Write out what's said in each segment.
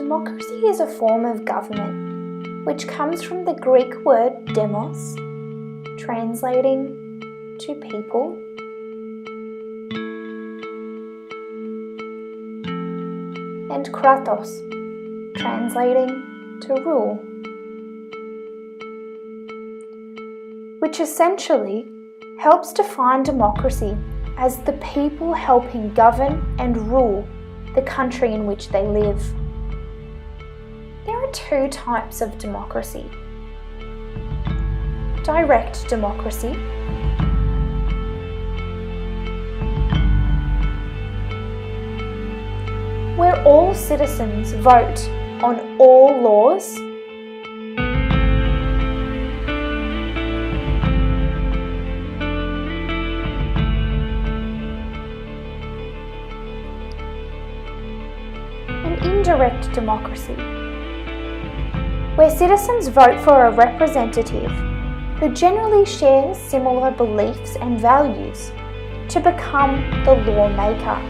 Democracy is a form of government which comes from the Greek word demos, translating to people, and kratos, translating to rule, which essentially helps define democracy as the people helping govern and rule the country in which they live. There are two types of democracy: direct democracy where all citizens vote on all laws, and indirect democracy, where citizens vote for a representative who generally shares similar beliefs and values to become the lawmaker.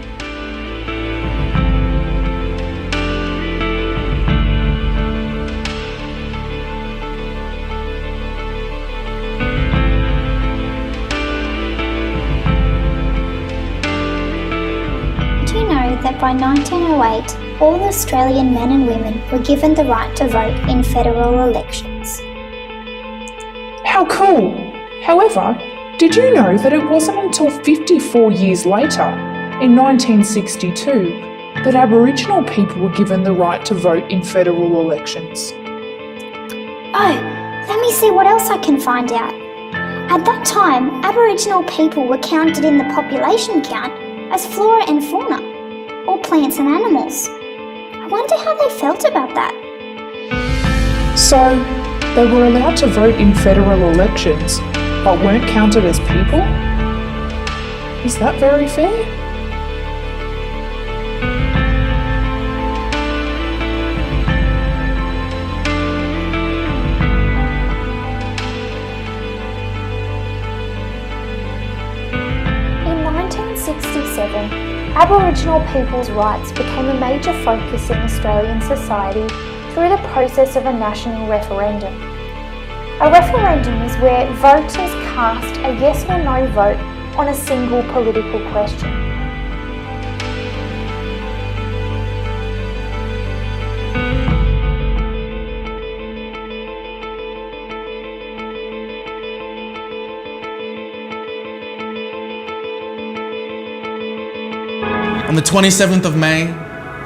Do you know that by 1908, all Australian men and women were given the right to vote in federal elections? How cool! However, did you know that it wasn't until 54 years later, in 1962, that Aboriginal people were given the right to vote in federal elections? Oh, let me see what else I can find out. At that time, Aboriginal people were counted in the population count as flora and fauna, or plants and animals. I wonder how they felt about that. So, they were allowed to vote in federal elections, but weren't counted as people? Is that very fair? In 1967, Aboriginal people's rights became a major focus in Australian society through the process of a national referendum. A referendum is where voters cast a yes or no vote on a single political question. On the 27th of May,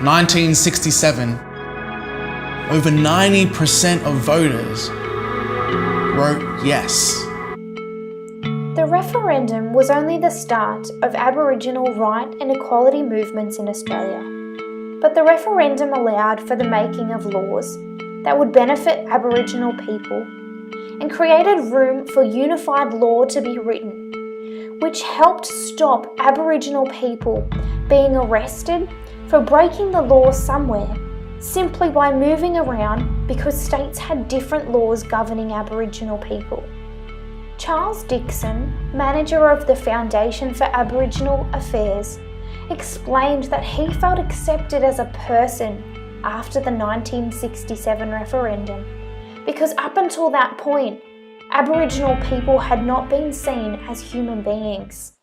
1967, over 90% of voters wrote yes. The referendum was only the start of Aboriginal right and equality movements in Australia, but the referendum allowed for the making of laws that would benefit Aboriginal people and created room for unified law to be written, which helped stop Aboriginal people being arrested for breaking the law somewhere simply by moving around because states had different laws governing Aboriginal people. Charles Dixon, manager of the Foundation for Aboriginal Affairs, explained that he felt accepted as a person after the 1967 referendum because up until that point, Aboriginal people had not been seen as human beings.